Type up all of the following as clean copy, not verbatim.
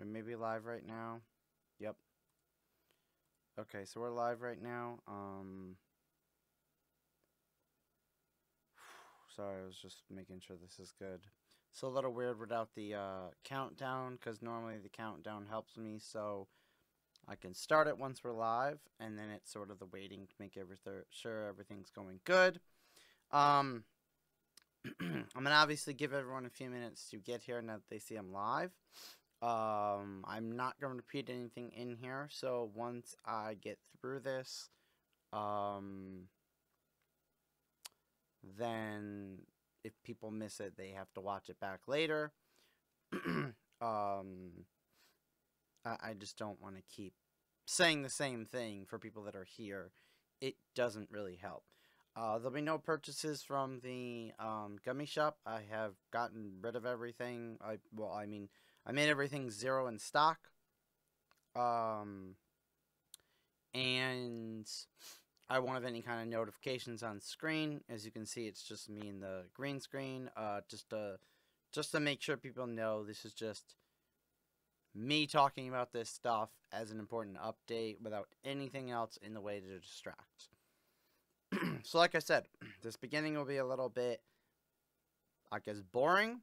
We may be live right now. Yep. Okay, so we're live right now. Sorry, I was just making sure this is good. It's a little weird without the countdown, because normally the countdown helps me, so I can start it once we're live, and then it's sort of the waiting to make sure everything's going good. I'm gonna obviously give everyone a few minutes to get here now that they see I'm live. I'm not going to repeat anything in here, so once I get through this, then if people miss it, they have to watch it back later. I just don't want to keep saying the same thing for people that are here. It doesn't really help. There'll be no purchases from the gummy shop. I have gotten rid of everything. I made everything 0 in stock. And I won't have any kind of notifications on screen. As you can see, it's just me in the green screen. Just to make sure people know this is just me talking about this stuff as an important update without anything else in the way to distract. So like I said, this beginning will be a little bit, I guess, boring.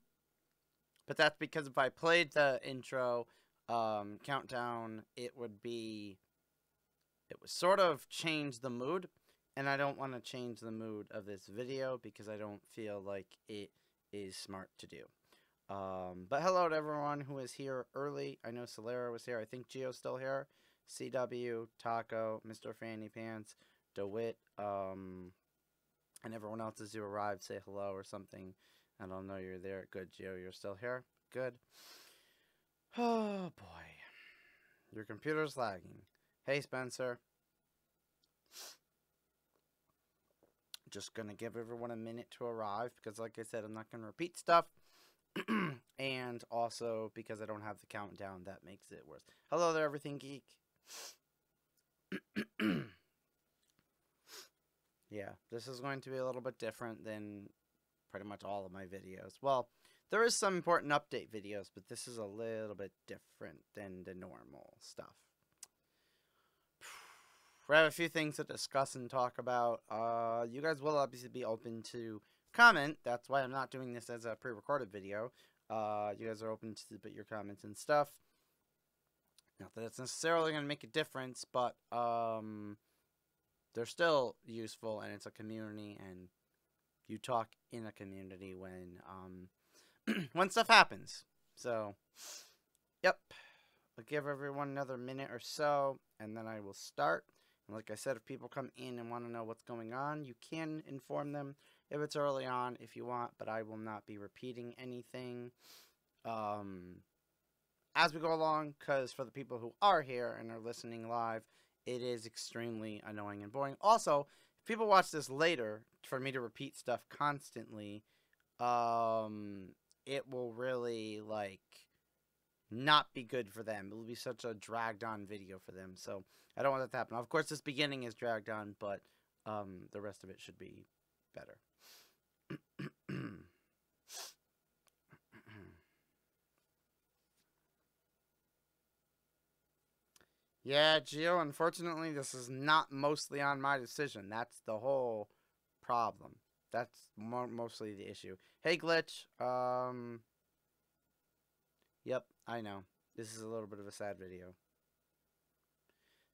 But that's because if I played the intro countdown, it would sort of change the mood. And I don't want to change the mood of this video because I don't feel like it is smart to do. But hello to everyone who is here early. I know Solera was here. I think Gio's still here. CW, Taco, Mr. Fanny Pants, DeWitt, and everyone else as you arrived, say hello or something. I don't know you're there. Good, Gio, you're still here? Good. Oh, boy. Your computer's lagging. Hey, Spencer. Just gonna give everyone a minute to arrive because, like I said, I'm not gonna repeat stuff. And also because I don't have the countdown, that makes it worse. Hello there, Everything Geek. Yeah, this is going to be a little bit different than pretty much all of my videos. Well, there is some important update videos, but this is a little bit different than the normal stuff. We have a few things to discuss and talk about. You guys will obviously be open to comment. That's why I'm not doing this as a pre-recorded video. You guys are open to put your comments and stuff. Not that it's necessarily going to make a difference, but they're still useful, and it's a community, and you talk in a community when when stuff happens. So, yep. I'll give everyone another minute or so, and then I will start. And like I said, if people come in and want to know what's going on, you can inform them if it's early on if you want, but I will not be repeating anything as we go along, because for the people who are here and are listening live, it is extremely annoying and boring. Also, if people watch this later, for me to repeat stuff constantly, it will really, like, not be good for them. It will be such a dragged on video for them. So I don't want that to happen. Of course, this beginning is dragged on, but the rest of it should be better. Yeah, Gio, unfortunately, this is not mostly on my decision. That's the whole problem. That's mostly the issue. Hey, Glitch. Yep, I know. This is a little bit of a sad video.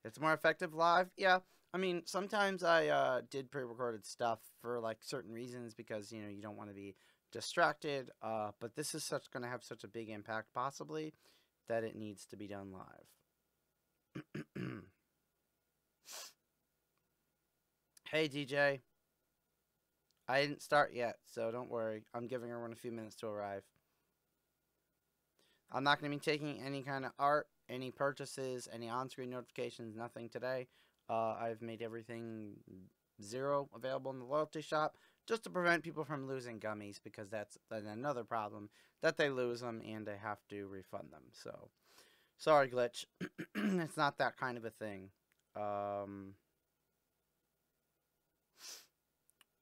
It's more effective live? Yeah. I mean, sometimes I did pre-recorded stuff for, like, certain reasons because, you know, you don't want to be distracted. But this is going to have such a big impact, possibly, that it needs to be done live. Hey, DJ. I didn't start yet, so don't worry. I'm giving everyone a few minutes to arrive. I'm not going to be taking any kind of art, any purchases, any on-screen notifications, nothing today. I've made everything 0 available in the loyalty shop just to prevent people from losing gummies, because that's another problem, that they lose them and they have to refund them. So, sorry, Glitch. It's not that kind of a thing.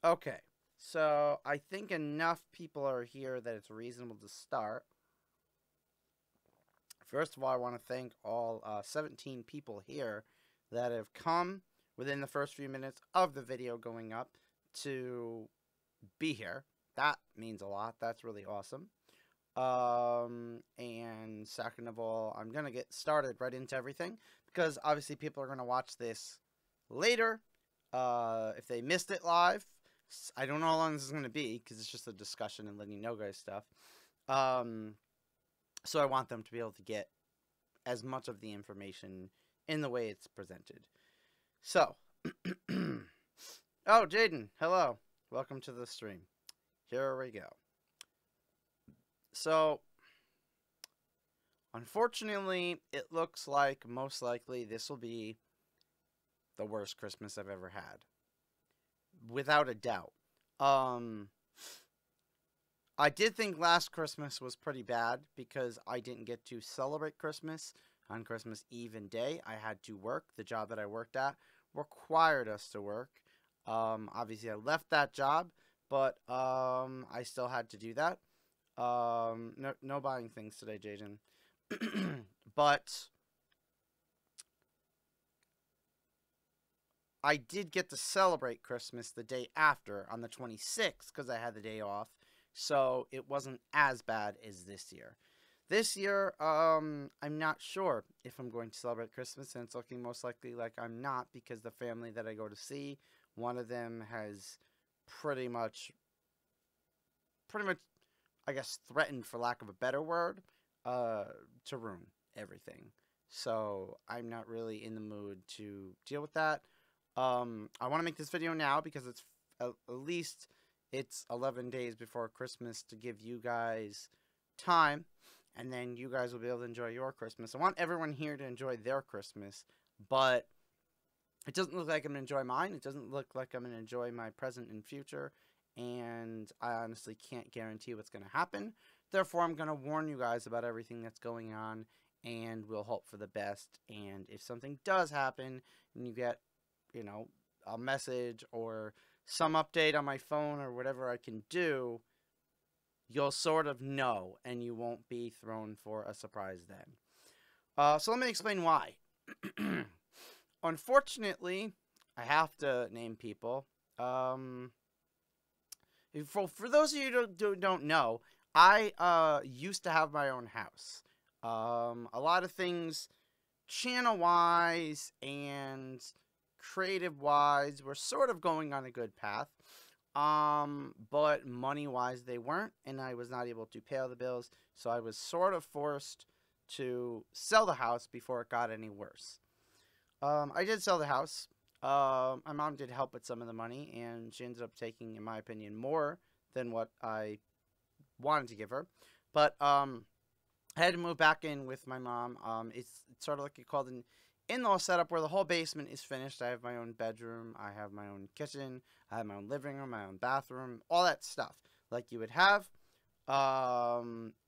Okay, so I think enough people are here that it's reasonable to start. First of all, I want to thank all 17 people here that have come within the first few minutes of the video going up to be here. That means a lot. That's really awesome. And second of all, I'm going to get started right into everything because obviously people are going to watch this later. If they missed it live, I don't know how long this is going to be because it's just a discussion and letting you know guys stuff. So I want them to be able to get as much of the information in the way it's presented. So, oh, Jaden, hello. Welcome to the stream. Here we go. So, unfortunately, it looks like most likely this will be the worst Christmas I've ever had. Without a doubt. I did think last Christmas was pretty bad because I didn't get to celebrate Christmas on Christmas Eve and day. I had to work. The job that I worked at required us to work. Obviously, I left that job, but I still had to do that. No buying things today, Jaden. But I did get to celebrate Christmas the day after on the 26th because I had the day off. So it wasn't as bad as this year. This year, I'm not sure if I'm going to celebrate Christmas, and it's looking most likely like I'm not because the family that I go to see, one of them has pretty much, I guess, threatened, for lack of a better word, to ruin everything. So I'm not really in the mood to deal with that. I want to make this video now because it's at least it's 11 days before Christmas to give you guys time, and then you guys will be able to enjoy your Christmas. I want everyone here to enjoy their Christmas, but it doesn't look like I'm going to enjoy mine. It doesn't look like I'm going to enjoy my present and future, and I honestly can't guarantee what's going to happen. Therefore, I'm going to warn you guys about everything that's going on, and we'll hope for the best. And if something does happen, and you get, you know, a message or some update on my phone or whatever I can do, you'll sort of know, and you won't be thrown for a surprise then. So let me explain why. Unfortunately, I have to name people. For those of you who don't know, I used to have my own house. A lot of things channel-wise and creative-wise were sort of going on a good path. But money-wise they weren't, and I was not able to pay all the bills, so I was sort of forced to sell the house before it got any worse. I did sell the house. My mom did help with some of the money, and she ended up taking, in my opinion, more than what I wanted to give her. But I had to move back in with my mom. It's sort of like you called an in-law setup where the whole basement is finished. I have my own bedroom, I have my own kitchen, I have my own living room, my own bathroom, all that stuff like you would have.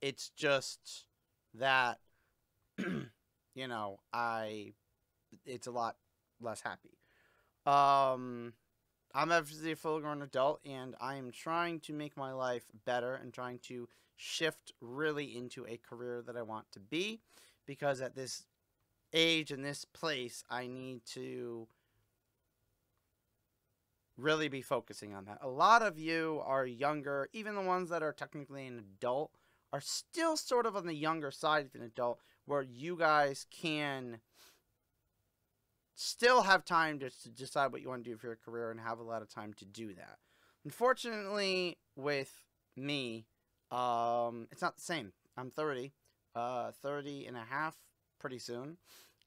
It's just that, you know, it's a lot less happy. I'm obviously a full-grown adult, and I am trying to make my life better and trying to shift really into a career that I want to be, because at this age and this place, I need to really be focusing on that. A lot of you are younger, even the ones that are technically an adult are still sort of on the younger side of an adult, where you guys can still have time to decide what you want to do for your career and have a lot of time to do that. Unfortunately, with me, it's not the same. I'm 30 and a half pretty soon,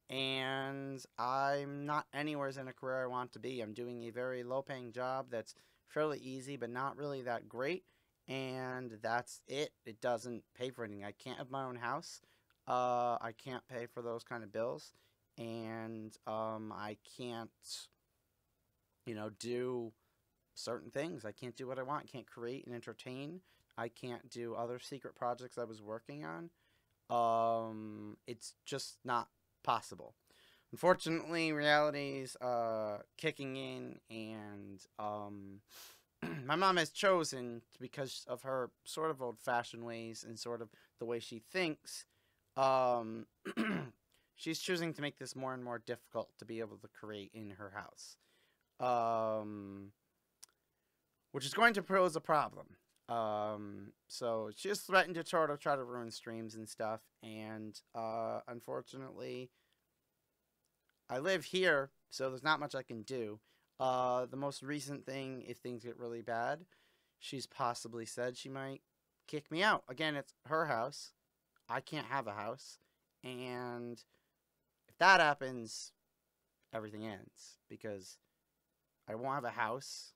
and I'm not anywhere in a career I want to be. I'm doing a very low-paying job that's fairly easy, but not really that great, and that's it. It doesn't pay for anything. I can't have my own house. I can't pay for those kind of bills, and I can't, you know, do certain things. I can't do what I want. I can't create and entertain. I can't do other secret projects I was working on. It's just not possible. Unfortunately, reality's kicking in, and my mom has chosen, because of her sort of old-fashioned ways and sort of the way she thinks, Um, she's choosing to make this more and more difficult to be able to create in her house. Um, which is going to pose a problem. So she just threatened to try to ruin streams and stuff, and unfortunately, I live here, so there's not much I can do. The most recent thing, if things get really bad, she's possibly said she might kick me out. Again, it's her house. I can't have a house, and if that happens, everything ends because I won't have a house.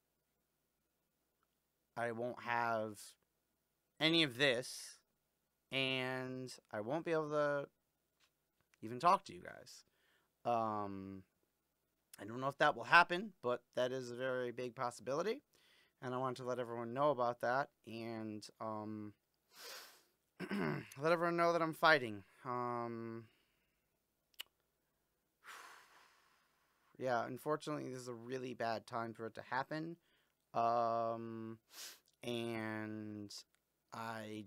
I won't have any of this, and I won't be able to even talk to you guys. I don't know if that will happen, but that is a very big possibility, and I want to let everyone know about that, and let everyone know that I'm fighting. Yeah, unfortunately, this is a really bad time for it to happen. And I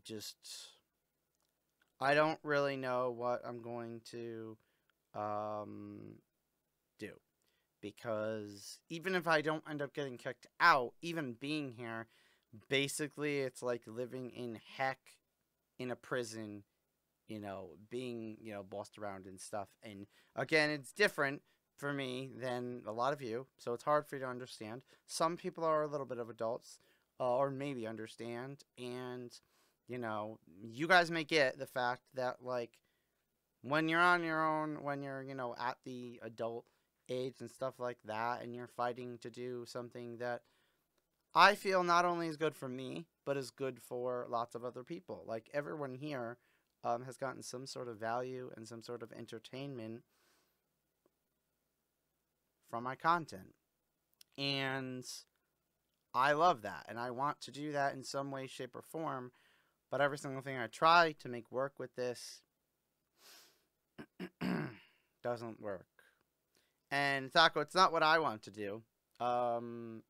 don't really know what I'm going to, do. Because even if I don't end up getting kicked out, even being here, basically it's like living in heck in a prison, being, bossed around and stuff. And again, it's different for me than a lot of you, so it's hard for you to understand. Some people are a little bit of adults, or maybe understand, and, you guys may get the fact that, like, when you're on your own, when you're, at the adult age and stuff like that, and you're fighting to do something that I feel not only is good for me, but is good for lots of other people. Like, everyone here has gotten some sort of value and some sort of entertainment from my content. And I love that, and I want to do that in some way, shape, or form, but every single thing I try to make work with this doesn't work. And Taco, it's not what I want to do.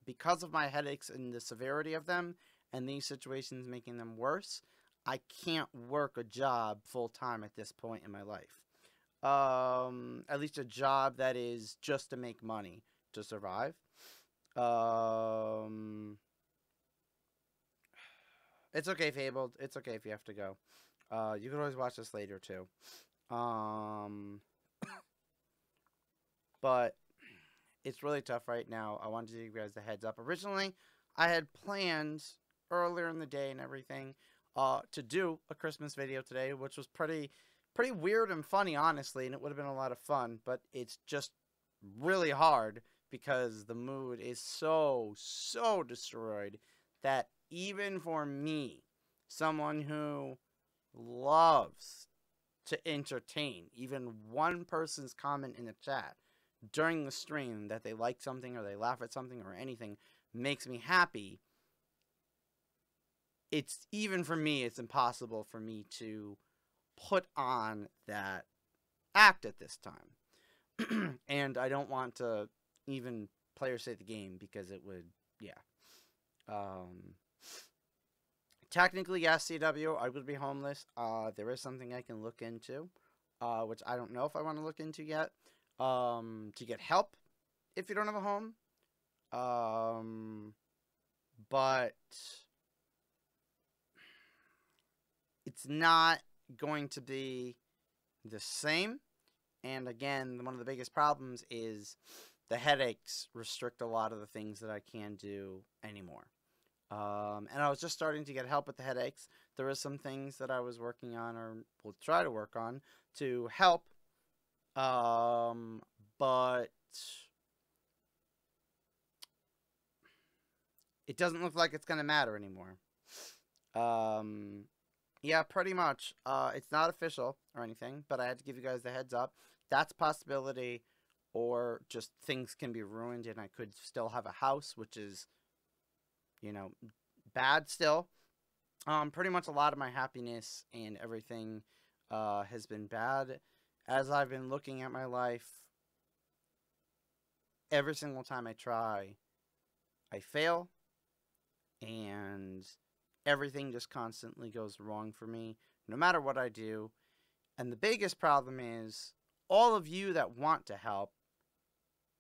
Because of my headaches and the severity of them, and these situations making them worse, I can't work a job full time at this point in my life. At least a job that is just to make money to survive. It's okay, Fabled. It's okay if you have to go. You can always watch this later too. But it's really tough right now. I wanted to give you guys the heads up. Originally, I had planned earlier in the day and everything to do a Christmas video today, which was pretty weird and funny, honestly, and it would have been a lot of fun, but it's just really hard because the mood is so destroyed that even for me, someone who loves to entertain, even one person's comment in the chat during the stream that they like something or they laugh at something or anything makes me happy. It's, even for me, it's impossible for me to put on that act at this time. And I don't want to even play or say the game because it would, yeah. Technically, yes, CW, I would be homeless. There is something I can look into, which I don't know if I want to look into yet. To get help if you don't have a home. But it's not going to be the same. And again, one of the biggest problems is the headaches restrict a lot of the things that I can do anymore. And I was just starting to get help with the headaches. There are some things that I was working on, or will try to work on, to help. But it doesn't look like it's going to matter anymore. Yeah, pretty much. It's not official or anything, but I had to give you guys the heads up. That's a possibility, or just things can be ruined and I could still have a house, which is, bad still. Pretty much a lot of my happiness and everything has been bad. As I've been looking at my life, every single time I try, I fail, and everything just constantly goes wrong for me, no matter what I do. And the biggest problem is all of you that want to help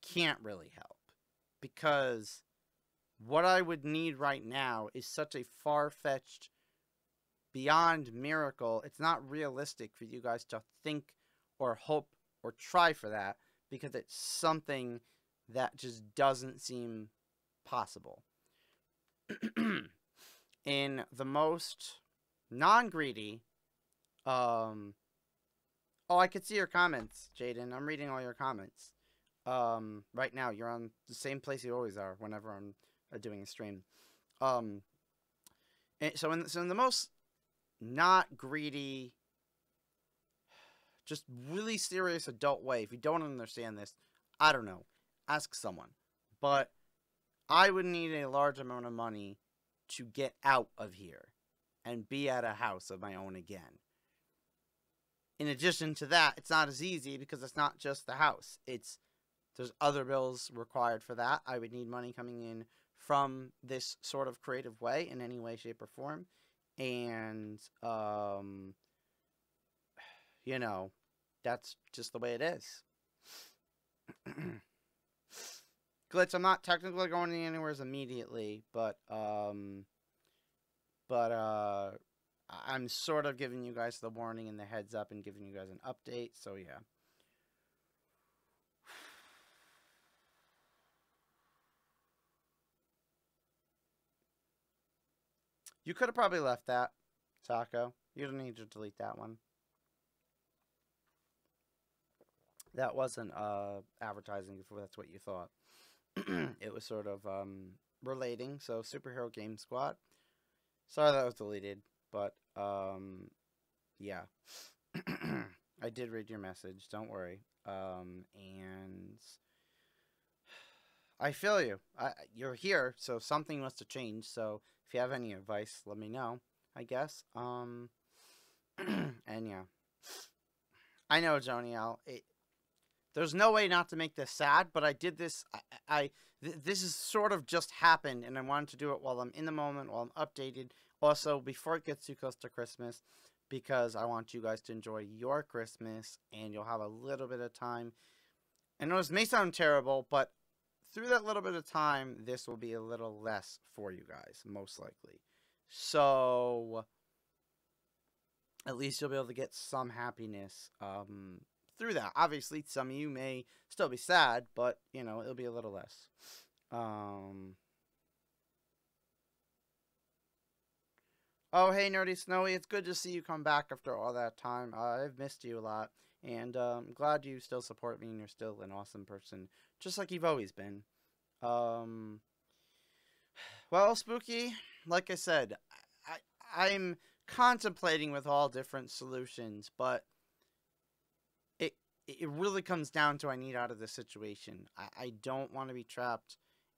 can't really help, because what I would need right now is such a far-fetched, beyond miracle. It's not realistic for you guys to think or hope or try for that, because it's something that just doesn't seem possible. In the most non-greedy, oh, I could see your comments, Jaden. I'm reading all your comments. Right now, you're on the same place you always are whenever I'm doing a stream. Um, so in the most not greedy, just really serious adult way, if you don't understand this, I don't know, ask someone. But I would need a large amount of money to get out of here and be at a house of my own again. In addition to that, it's not as easy because it's not just the house. There's other bills required for that. I would need money coming in from this sort of creative way in any way, shape, or form. And, you know, that's just the way it is. Glitch, I'm not technically going anywhere immediately, but I'm sort of giving you guys the warning and the heads up and giving you guys an update, so yeah. You could have probably left that, Taco. You don't need to delete that one. That wasn't advertising if that's what you thought. It was sort of relating, so Superhero Game Squad. Sorry that was deleted, but yeah. I did read your message, don't worry. And I feel you. You're here, so something must have changed. So if you have any advice, let me know, I guess. And yeah. I know, Joniel. There's no way not to make this sad, but I did this. This has sort of just happened, and I wanted to do it while I'm in the moment, while I'm updated. Also, before it gets too close to Christmas, because I want you guys to enjoy your Christmas, and you'll have a little bit of time. I know this may sound terrible, but through that little bit of time, this will be a little less for you guys, most likely. So, at least you'll be able to get some happiness through that. Obviously, some of you may still be sad, but, you know, it'll be a little less. Oh, hey, Nerdy Snowy, it's good to see you come back after all that time. I've missed you a lot, and I'm glad you still support me and you're still an awesome person, just like you've always been. Well, Spooky, like I said, I'm contemplating with all different solutions, but it really comes down to I need out of this situation. I don't want to be trapped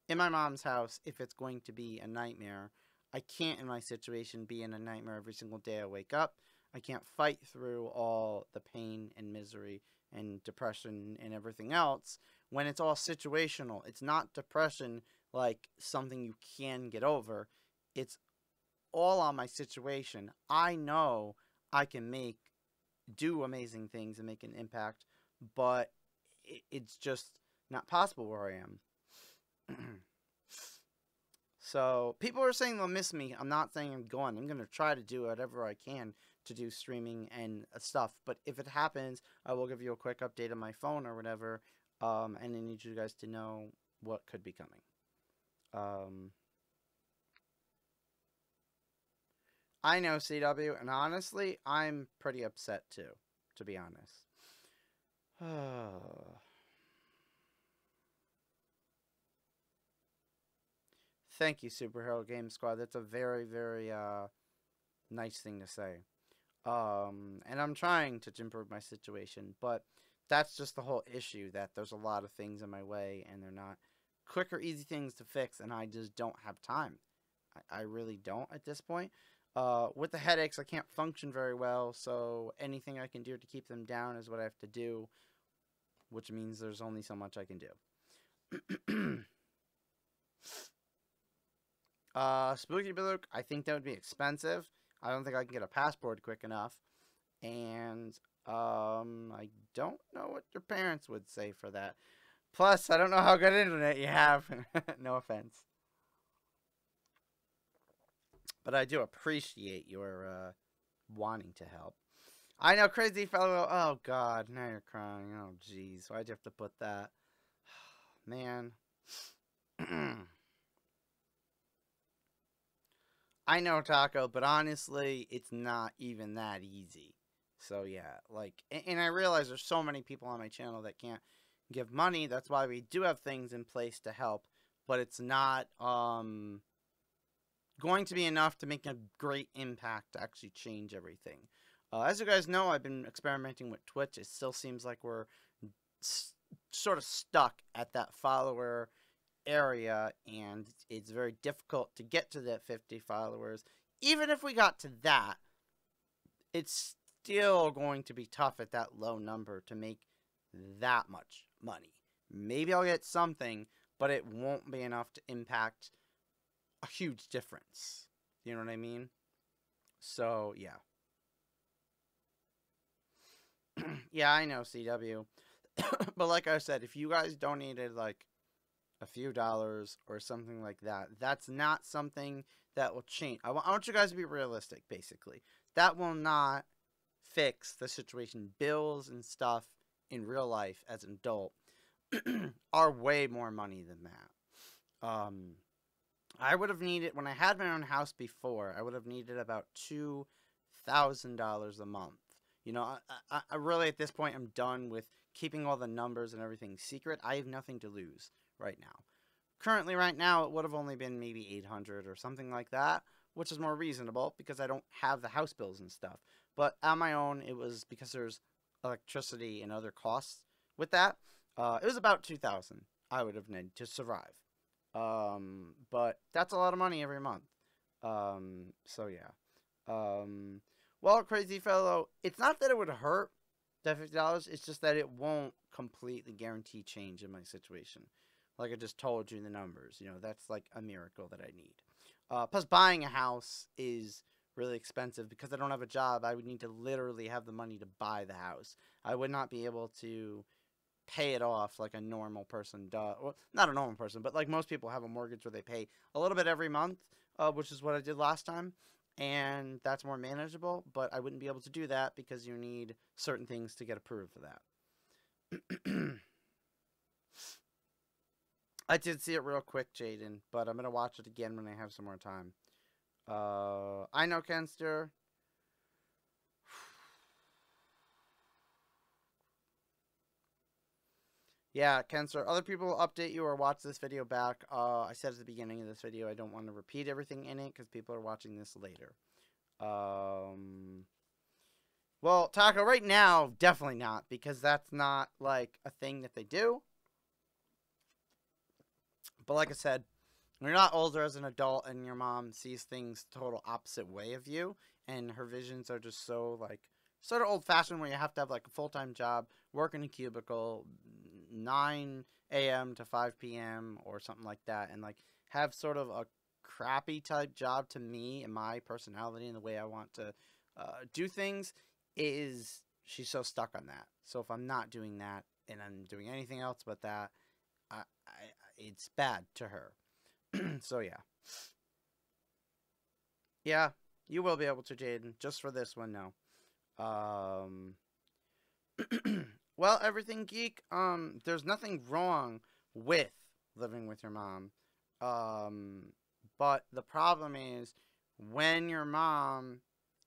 in my mom's house if it's going to be a nightmare. I can't, in my situation, be in a nightmare every single day I wake up. I can't fight through all the pain and misery and depression and everything else when it's all situational. It's not depression like something you can get over. It's all on my situation. I know I can do amazing things and make an impact, but it's just not possible where I am. So, people are saying they'll miss me. I'm not saying I'm going. I'm going to try to do whatever I can to do streaming and stuff. But if it happens, I will give you a quick update on my phone or whatever. And I need you guys to know what could be coming. I know, CW, and honestly, I'm pretty upset too, to be honest. Thank you, Superhero Game Squad. That's a very, very nice thing to say. And I'm trying to improve my situation, but that's just the whole issue, that there's a lot of things in my way, and they're not quick or easy things to fix, and I just don't have time. I really don't at this point. With the headaches, I can't function very well, so anything I can do to keep them down is what I have to do, which means there's only so much I can do. Spooky Ballook, I think that would be expensive. I don't think I can get a passport quick enough. And I don't know what your parents would say for that. Plus, I don't know how good internet you have. No offense. But I do appreciate your wanting to help. I know, crazy fellow. Oh, God. Now you're crying. Oh, jeez. Why'd you have to put that? Man. I know, Taco, but honestly, it's not even that easy. So, yeah. Like, and I realize there's so many people on my channel that can't give money. That's why we do have things in place to help. But it's not, going to be enough to make a great impact to actually change everything. As you guys know, I've been experimenting with Twitch. It still seems like we're sort of stuck at that follower area, and it's very difficult to get to that 50 followers. Even if we got to that, it's still going to be tough at that low number to make that much money. Maybe I'll get something, but it won't be enough to impact a huge difference. You know what I mean? So, yeah. Yeah, I know, CW. But like I said, if you guys donated, like, a few dollars or something like that, that's not something that will change. I want you guys to be realistic, basically. That will not fix the situation. Bills and stuff in real life as an adult are way more money than that. I would have needed, when I had my own house before, I would have needed about $2,000 a month. You know, I really, at this point, I'm done with keeping all the numbers and everything secret. I have nothing to lose right now. Currently, right now, it would have only been maybe 800 or something like that, which is more reasonable because I don't have the house bills and stuff. But on my own, it was because there's electricity and other costs with that. It was about 2,000 I would have needed to survive. But that's a lot of money every month. So yeah. Well, crazy fellow, it's not that it would hurt, that $50, it's just that it won't completely guarantee change in my situation. Like I just told you the numbers, you know, that's like a miracle that I need. Plus buying a house is really expensive because I don't have a job. I would need to literally have the money to buy the house. I would not be able to pay it off like a normal person does. Well, not a normal person, but like most people have a mortgage where they pay a little bit every month, which is what I did last time. And that's more manageable, but I wouldn't be able to do that because you need certain things to get approved for that. I did see it real quick, Jaden, but I'm going to watch it again when I have some more time. I know, Kenster. Yeah, Kenster, other people will update you or watch this video back. I said at the beginning of this video I don't want to repeat everything in it because people are watching this later. Well, Taco, right now, definitely not, because that's not, like, a thing that they do. But like I said, when you're not older as an adult and your mom sees things total opposite way of you, and her visions are just so, like, sort of old-fashioned where you have to have, like, a full-time job, work in a cubicle, 9 a.m. to 5 p.m. or something like that, and, like, have sort of a crappy type job to me and my personality and the way I want to do things, is she's so stuck on that. So if I'm not doing that and I'm doing anything else but that, it's bad to her. So yeah. Yeah, you will be able to, Jaden. Just for this one, no. Well, everything geek, there's nothing wrong with living with your mom. But the problem is when your mom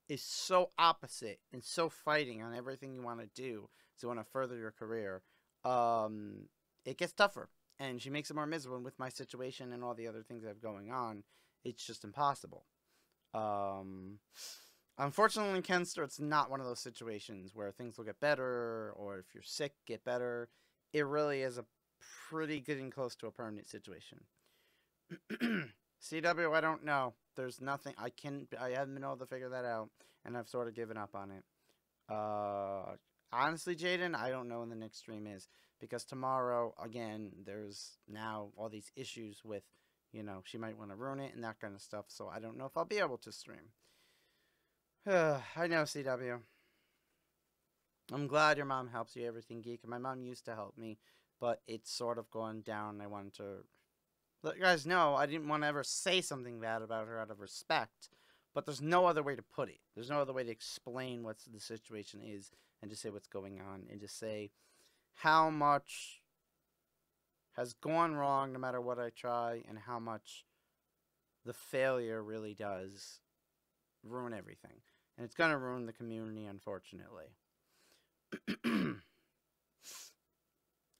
is so opposite and so fighting on everything you want to do, so you want to further your career, it gets tougher. And she makes it more miserable. And with my situation and all the other things I have going on, it's just impossible. Unfortunately, Kenster, it's not one of those situations where things will get better, or if you're sick, get better. It really is a pretty getting close to a permanent situation. CW, I don't know. There's nothing. I haven't been able to figure that out, and I've sort of given up on it. Honestly, Jaden, I don't know when the next stream is, because tomorrow, again, there's now all these issues with, you know, she might want to ruin it and that kind of stuff, so I don't know if I'll be able to stream. I know, CW. I'm glad your mom helps you, everything geek. My mom used to help me, but it's sort of gone down. I wanted to let you guys know I didn't want to ever say something bad about her out of respect, but there's no other way to put it. There's no other way to explain what the situation is and just say what's going on and just say how much has gone wrong no matter what I try and how much the failure really does ruin everything. And it's going to ruin the community, unfortunately.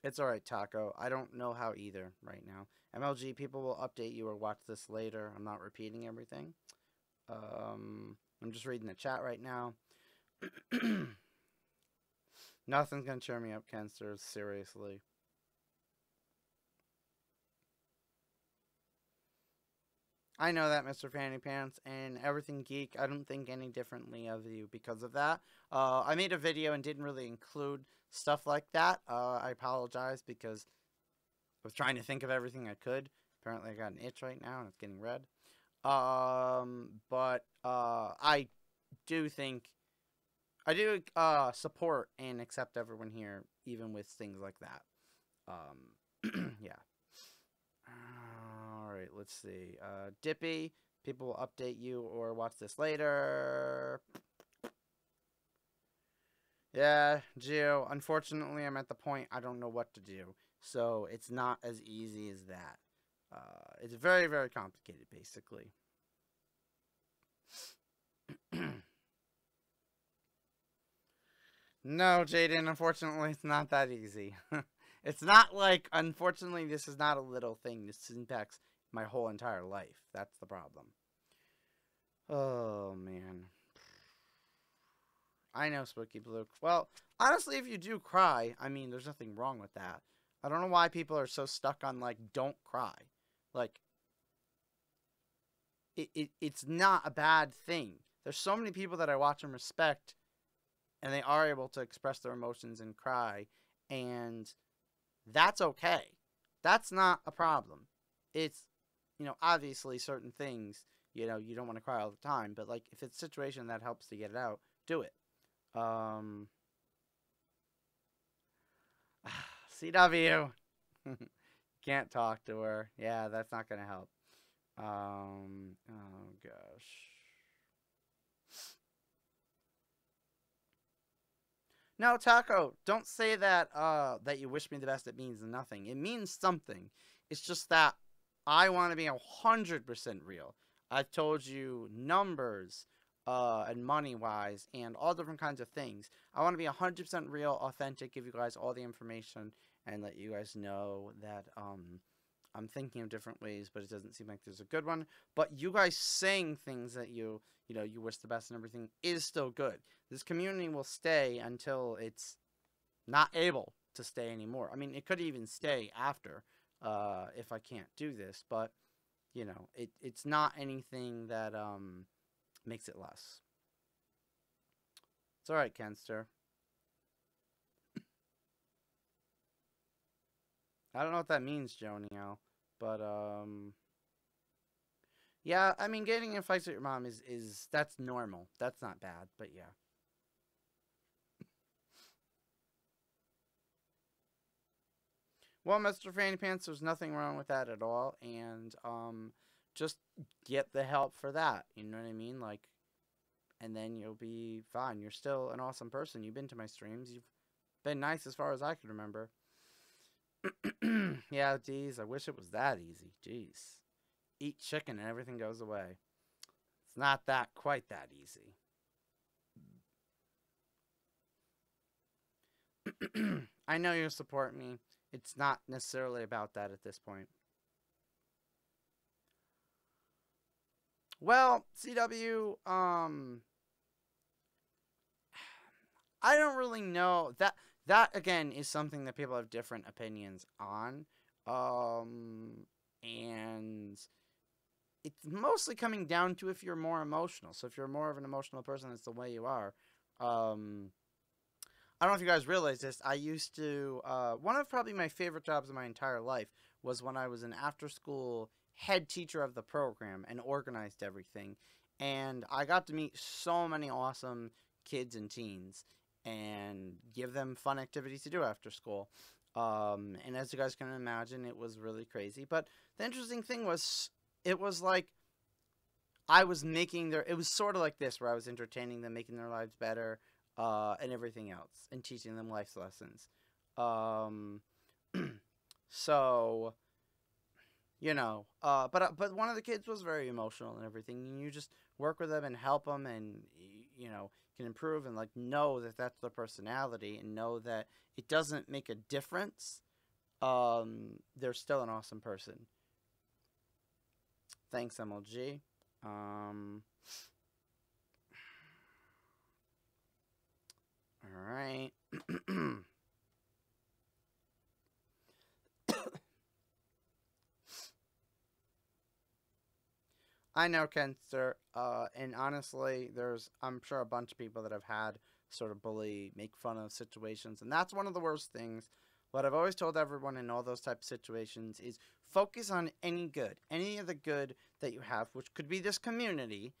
It's alright, Taco. I don't know how either right now. MLG, people will update you or watch this later. I'm not repeating everything. I'm just reading the chat right now. Nothing's gonna cheer me up, Kenster. Seriously. I know that, Mr. Fanny Pants, and everything geek. I don't think any differently of you because of that. I made a video and didn't really include stuff like that. I apologize because I was trying to think of everything I could. Apparently, I got an itch right now and it's getting red. But I do think I do support and accept everyone here, even with things like that. Yeah. All right, let's see. Dippy, people will update you or watch this later. Yeah, Geo, unfortunately, I'm at the point I don't know what to do. So it's not as easy as that. It's very, very complicated, basically. No, Jaden, unfortunately, it's not that easy. It's not like, unfortunately, this is not a little thing. This impacts my whole entire life. That's the problem. Oh, man. I know, Spooky Blue. Well, honestly, if you do cry, I mean, there's nothing wrong with that. I don't know why people are so stuck on, like, don't cry. Like, it's not a bad thing. There's so many people that I watch and respect, and they are able to express their emotions and cry, and that's okay. That's not a problem. It's, obviously certain things, you don't want to cry all the time, but, like, if it's a situation that helps to get it out, do it. CW. Can't talk to her. Yeah, that's not going to help. Oh gosh. No, Taco, don't say that that you wish me the best. It means nothing. It means something. It's just that I want to be 100% real. I've told you numbers and money-wise and all different kinds of things. I want to be 100% real, authentic, give you guys all the information, and let you guys know that I'm thinking of different ways, but it doesn't seem like there's a good one. But you guys saying things that you wish the best and everything is still good. This community will stay until it's not able to stay anymore. I mean, it could even stay after if I can't do this, but it's not anything that makes it less. It's all right, Kenster. I don't know what that means, Jonio, but yeah, I mean, getting in fights with your mom is that's normal. That's not bad, but yeah. Well, Mr. Fanny Pants, there's nothing wrong with that at all, and just get the help for that. You know what I mean? Like, and then you'll be fine. You're still an awesome person. You've been to my streams. You've been nice as far as I can remember. Yeah, geez, I wish it was that easy. Jeez. Eat chicken and everything goes away. It's not that quite that easy. I know you support me. It's not necessarily about that at this point. Well, CW, I don't really know. That again is something that people have different opinions on. And it's mostly coming down to if you're more emotional. So if you're more of an emotional person, it's the way you are. I don't know if you guys realize this. I used to, one of probably my favorite jobs in my entire life was when I was an after school head teacher of the program and organized everything. And I got to meet so many awesome kids and teens. and give them fun activities to do after school. And as you guys can imagine, it was really crazy. But the interesting thing was, it was like I was making it was sort of like this, where I was entertaining them, making their lives better, and everything else, and teaching them life lessons. Um, so, but one of the kids was very emotional and everything, and you just work with them and help them, and, can improve, and, like, know that that's their personality, and know that it doesn't make a difference. They're still an awesome person. Thanks, MLG. Alright. I know, Kenster, and honestly, I'm sure, a bunch of people that have had sort of bully, make fun of situations, and that's one of the worst things. What I've always told everyone in all those type of situations is focus on any of the good that you have, which could be this community,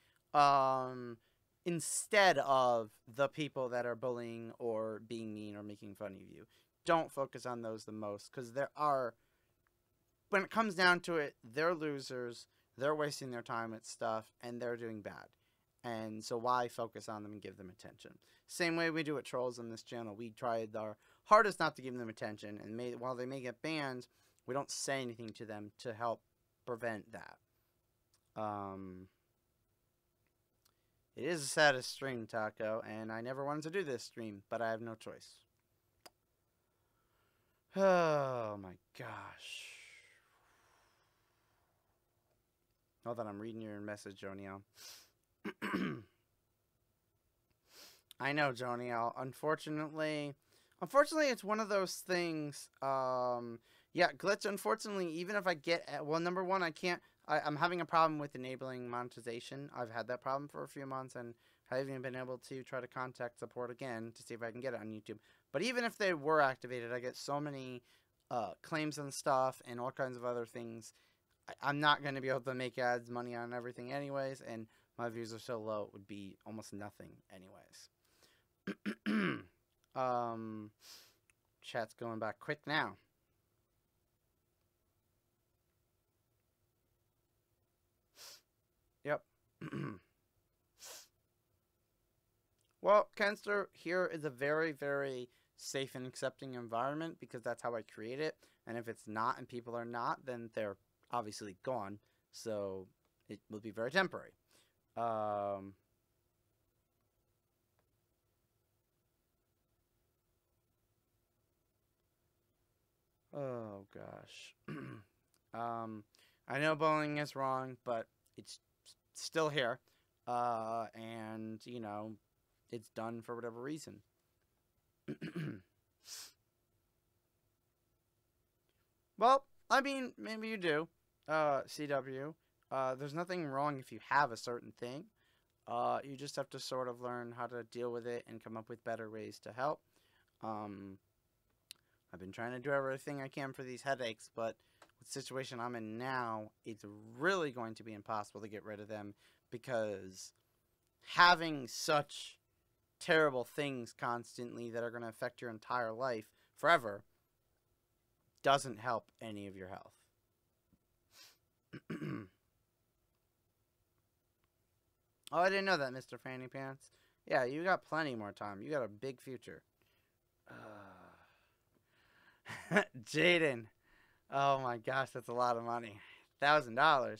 instead of the people that are bullying or being mean or making fun of you. Don't focus on those the most, because when it comes down to it, they're losers. They're wasting their time with stuff, and they're doing bad. And so why focus on them and give them attention? Same way we do with trolls on this channel. We tried our hardest not to give them attention, and while they may get banned, we don't say anything to them to help prevent that. It is the saddest stream, Taco, and I never wanted to do this stream, but I have no choice. Oh my gosh. Hold on, I'm reading your message, Joniel. I know, Joniel. Unfortunately, it's one of those things. Yeah, Glitch, unfortunately, even if I get... Well, number one, I'm having a problem with enabling monetization. I've had that problem for a few months, and I haven't even been able to try to contact support again to see if I can get it on YouTube. But even if they were activated, I get so many claims and stuff and all kinds of other things. I'm not going to be able to make ads money on everything anyways, and my views are so low it would be almost nothing anyways. Chat's going back quick now. Yep. Well, Kenster, here is a very, very safe and accepting environment, because that's how I create it. And if it's not and people are not, then they're obviously gone, so it will be very temporary. Oh gosh. I know bullying is wrong, but it's still here, and it's done for whatever reason. Well, I mean, maybe you do. CW. There's nothing wrong if you have a certain thing. You just have to sort of learn how to deal with it and come up with better ways to help. I've been trying to do everything I can for these headaches, but with the situation I'm in now, it's really going to be impossible to get rid of them, because having such terrible things constantly that are going to affect your entire life forever doesn't help any of your health. Oh, I didn't know that, Mr. Fanny Pants. Yeah, you got plenty more time. You got a big future. Jaden. Oh my gosh, that's a lot of money. $1,000. I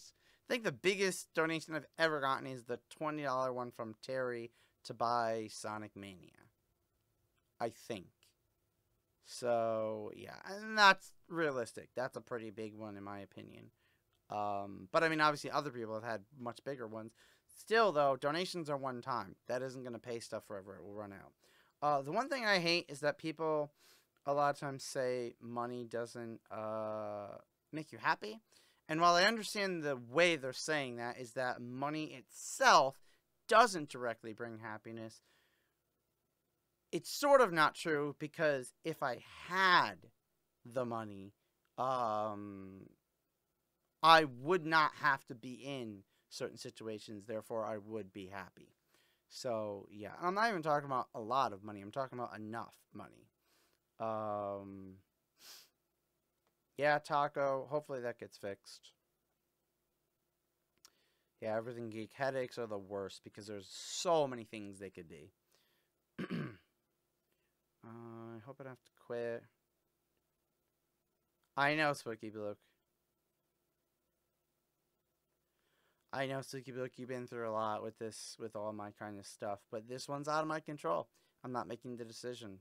think the biggest donation I've ever gotten is the $20 one from Terry to buy Sonic Mania. I think. So, yeah. And that's realistic. That's a pretty big one in my opinion. But I mean, obviously other people have had much bigger ones. Still, though, donations are one time. That isn't going to pay stuff forever. It will run out. The one thing I hate is that people a lot of times say money doesn't make you happy. And while I understand the way they're saying that is that money itself doesn't directly bring happiness, it's sort of not true, because if I had the money, I would not have to be in certain situations, therefore I would be happy. So, yeah. I'm not even talking about a lot of money. I'm talking about enough money. Um, yeah, Taco. Hopefully that gets fixed. Yeah, Everything Geek. Headaches are the worst because there's so many things they could be. I hope I don't have to quit. I know, Spooky Bloke. I know, Spooky Bloke, you've been through a lot with this, with all my kind of stuff, but this one's out of my control. I'm not making the decision.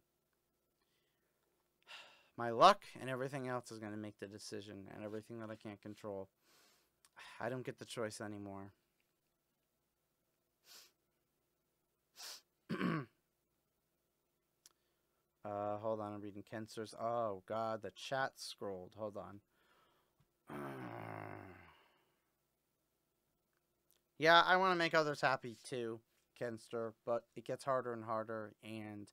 My luck and everything else is going to make the decision, and everything that I can't control. I don't get the choice anymore. Hold on, I'm reading Kenster's. Oh, God, the chat scrolled. Hold on. Yeah, I want to make others happy too, Kenster, but it gets harder and harder, and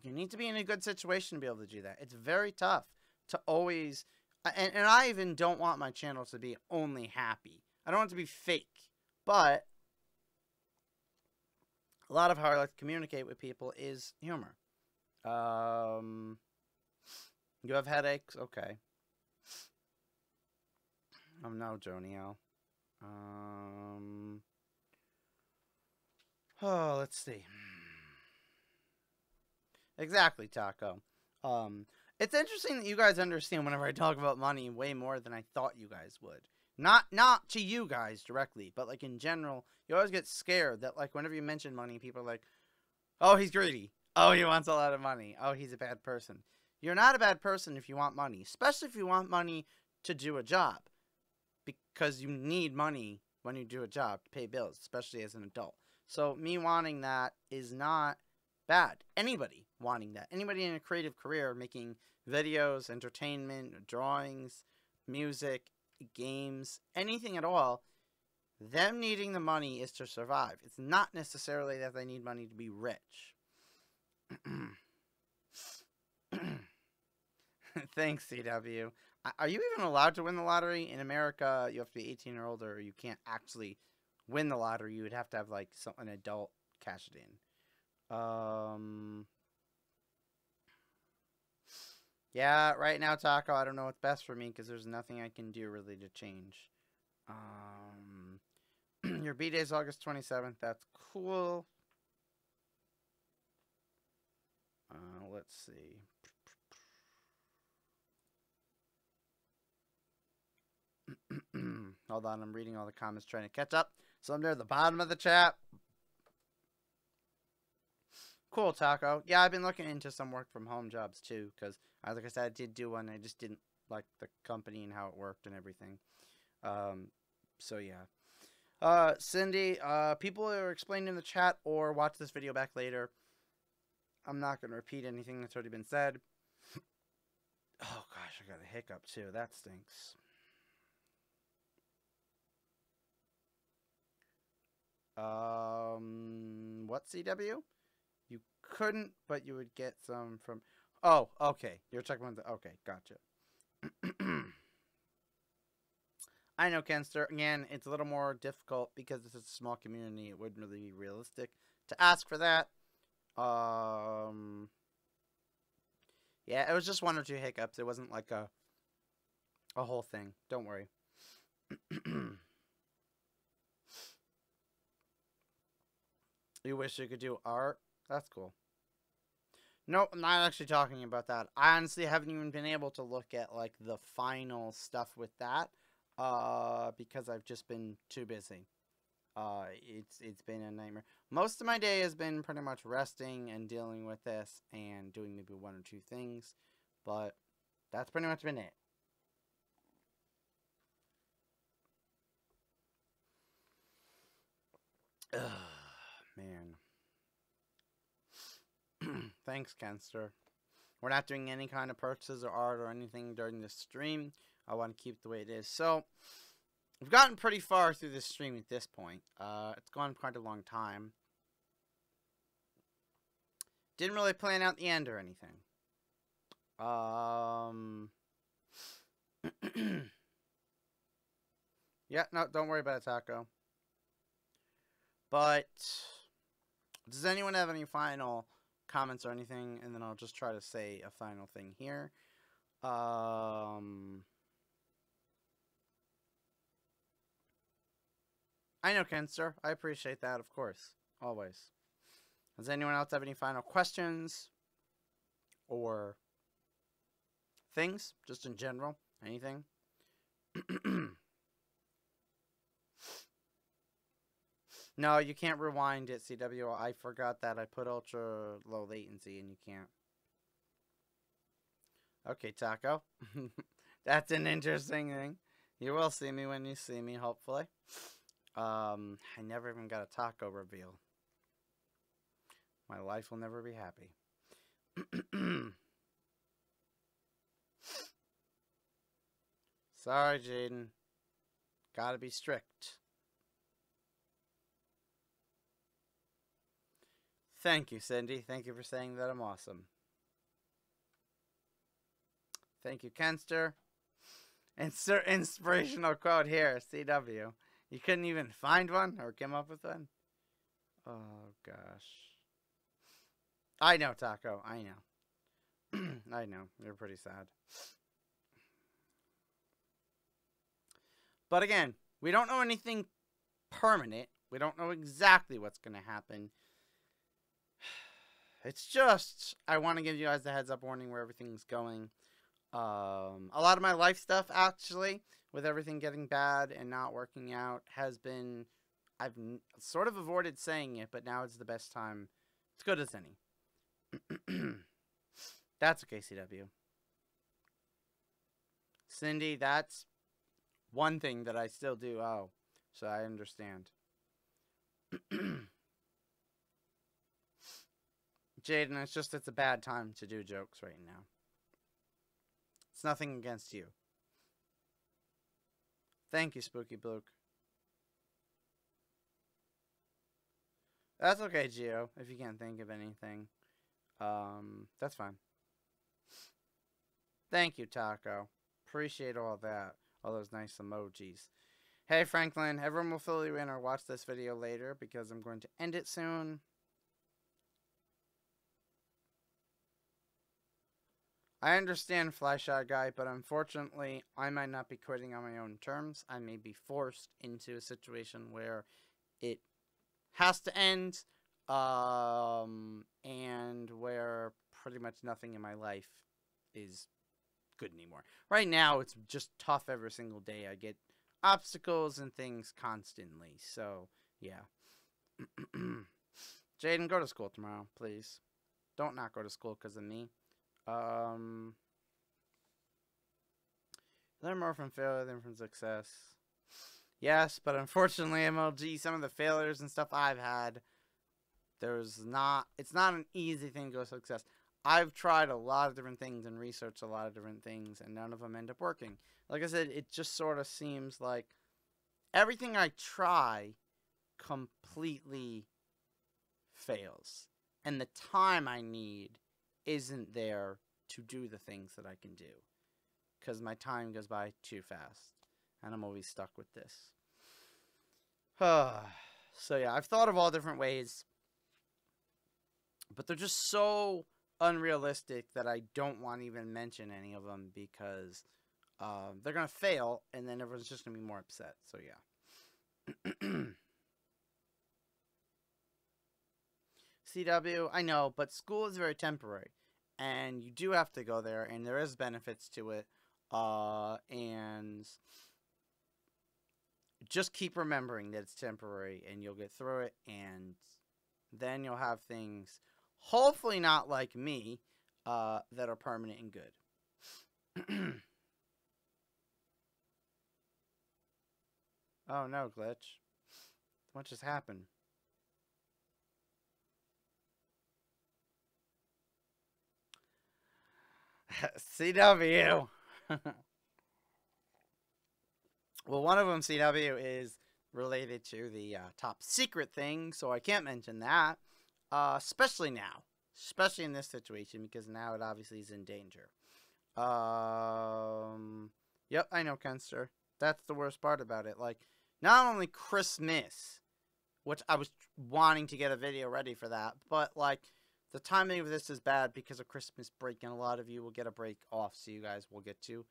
you need to be in a good situation to be able to do that. It's very tough to always, and I even don't want my channel to be only happy. I don't want it to be fake, but a lot of how I like to communicate with people is humor. You have headaches? Okay. Oh no, Joniel. Oh, let's see. Exactly, Taco. It's interesting that you guys understand whenever I talk about money way more than I thought you guys would. Not to you guys directly, but like in general, you always get scared that like whenever you mention money, people are like, "Oh, he's greedy. Oh, he wants a lot of money. Oh, he's a bad person." You're not a bad person if you want money, especially if you want money to do a job, because you need money when you do a job to pay bills, especially as an adult. So me wanting that is not bad. Anybody wanting that, anybody in a creative career making videos, entertainment, drawings, music, games, anything at all, them needing the money is to survive. It's not necessarily that they need money to be rich. Thanks, CW. Are you even allowed to win the lottery? In America, you have to be 18 or older, or you can't actually win the lottery. You would have to have, like, an adult cash it in. Yeah, right now, Taco, I don't know what's best for me, because there's nothing I can do, really, to change. Your B-Day is August 27th. That's cool. Let's see. Hold on, I'm reading all the comments, trying to catch up. So I'm near the bottom of the chat. Cool, Taco. Yeah, I've been looking into some work from home jobs too, because like I said, I did do one. I just didn't like the company and how it worked and everything. So yeah. Cindy, people are explaining in the chat or watch this video back later. I'm not going to repeat anything that's already been said. Oh gosh, I got a hiccup too. That stinks. What, CW? You couldn't, but you would get some from... Oh, okay. You're checking the... Okay, gotcha. I know, Kenster. Again, it's a little more difficult because it's a small community. It wouldn't really be realistic to ask for that. Yeah, it was just one or two hiccups. It wasn't like a whole thing. Don't worry. You wish you could do art? That's cool. Nope, I'm not actually talking about that. I honestly haven't even been able to look at, like, the final stuff with that, because I've just been too busy. It's been a nightmare. Most of my day has been pretty much resting and dealing with this and doing maybe one or two things, but that's pretty much been it. Ugh, man. Thanks, Kenster. We're not doing any kind of purchases or art or anything during this stream. I want to keep it the way it is. So, we've gotten pretty far through this stream at this point. It's gone quite a long time. Didn't really plan out the end or anything. Yeah, no, don't worry about it, Taco. But does anyone have any final comments or anything? And then I'll just try to say a final thing here. I know, Kenster. I appreciate that, of course. Always. Does anyone else have any final questions? Or things? Just in general? Anything? No, you can't rewind it, CW. I forgot that. I put ultra low latency and you can't. Okay, Taco. That's an interesting thing. You will see me when you see me, hopefully. I never even got a taco reveal. My life will never be happy. Sorry, Jaden. Gotta be strict. Thank you, Cindy. Thank you for saying that I'm awesome. Thank you, Kenster. Insert inspirational quote here, CW. You couldn't even find one or come up with one? Oh, gosh. I know, Taco. I know. I know. You're pretty sad. But again, we don't know anything permanent. We don't know exactly what's going to happen. It's just, I want to give you guys the heads up warning where everything's going. A lot of my life stuff, actually, with everything getting bad and not working out, has been, I've sort of avoided saying it, but now it's the best time. It's good as any. That's okay, CW. Cindy, that's one thing that I still do. Oh, so I understand. Jaden, it's just it's a bad time to do jokes right now. It's nothing against you. Thank you, Spooky Bloke. That's okay, Gio, if you can't think of anything. That's fine. Thank you, Taco. Appreciate all that. All those nice emojis. Hey, Franklin, everyone will fill you in or watch this video later because I'm going to end it soon. I understand, Flyshy Guy, but unfortunately, I might not be quitting on my own terms. I may be forced into a situation where it has to end, and where pretty much nothing in my life is good anymore. Right now, it's just tough every single day. I get obstacles and things constantly, so, yeah. Jaden, go to school tomorrow, please. Don't not go to school because of me. Learn more from failure than from success. Yes, but unfortunately, MLG, some of the failures and stuff I've had, it's not an easy thing to go to success. I've tried a lot of different things and researched a lot of different things, and none of them end up working. Like I said, it just sort of seems like everything I try completely fails. And the time I need isn't there to do the things that I can do. Because my time goes by too fast. And I'm always stuck with this. So yeah, I've thought of all different ways. But they're just so unrealistic that I don't want to even mention any of them. Because they're going to fail. And then everyone's just going to be more upset. So yeah. CW, I know, but school is very temporary. And you do have to go there, and there is benefits to it. And just keep remembering that it's temporary, and you'll get through it, and then you'll have things, hopefully not like me, that are permanent and good. Oh no, Glitch. What just happened? CW. Well, one of them, CW, is related to the top secret thing, so I can't mention that. Especially now. Especially in this situation, because now it obviously is in danger. Yep, I know, Kenster. That's the worst part about it. Like, not only Christmas which I was wanting to get a video ready for that. But, like, the timing of this is bad because of Christmas break, and a lot of you will get a break off, so you guys will get to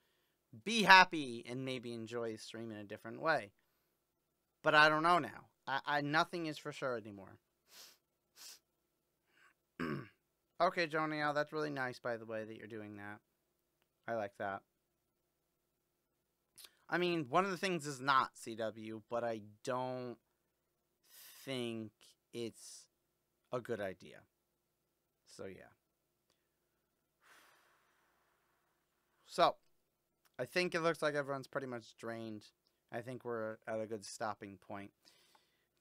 be happy and maybe enjoy the stream in a different way. But I don't know now. Nothing is for sure anymore. Okay, Joniel, that's really nice, by the way, that you're doing that. I like that. I mean, one of the things is not CW, but I don't think it's a good idea. So, yeah. So, I think it looks like everyone's pretty much drained. I think we're at a good stopping point.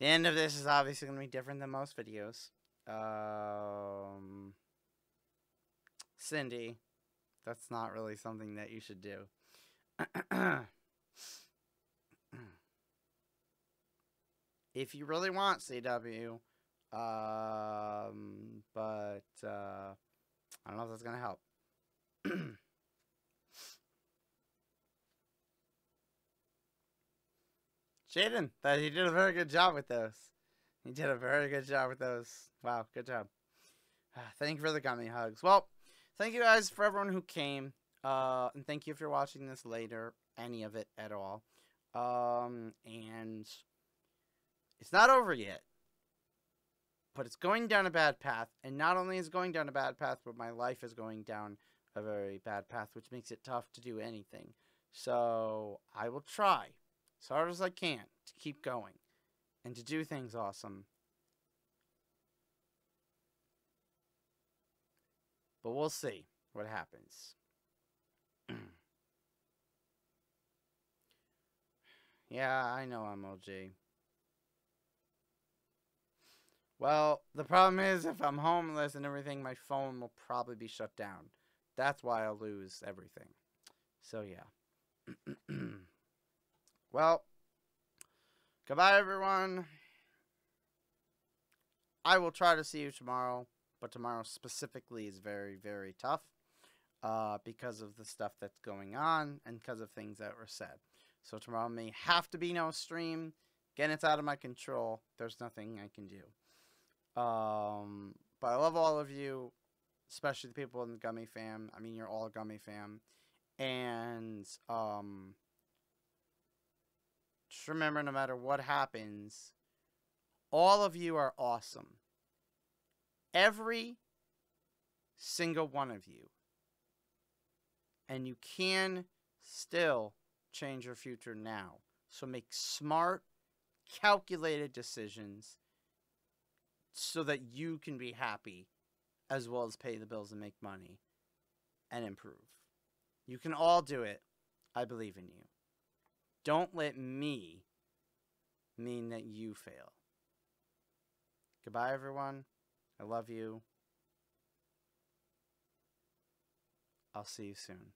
The end of this is obviously going to be different than most videos. Cindy, that's not really something that you should do. If you really want CW, but I don't know if that's going to help. Jaden, he did a very good job with those. He did a very good job with those. Wow, good job. Thank you for the gummy hugs. Well, thank you guys for everyone who came. And thank you if you're watching this later, any of it at all. And it's not over yet. But it's going down a bad path. And not only is it going down a bad path, but my life is going down a very bad path, which makes it tough to do anything. So I will try as hard as I can to keep going and to do things awesome. But we'll see what happens. Yeah, I know I'm OG. Well, the problem is if I'm homeless and everything, my phone will probably be shut down. That's why I'll lose everything. So, yeah. Well, goodbye, everyone. I will try to see you tomorrow, but tomorrow specifically is very, very tough because of the stuff that's going on and because of things that were said. So tomorrow may have to be no stream. Again, it's out of my control. There's nothing I can do. But I love all of you, especially the people in the Gummy fam. I mean, you're all Gummy fam. And just remember, no matter what happens, all of you are awesome. Every single one of you. And you can still change your future now. So make smart, calculated decisions so that you can be happy as well as pay the bills and make money and improve. You can all do it. I believe in you. Don't let me mean that you fail. Goodbye, everyone. I love you. I'll see you soon.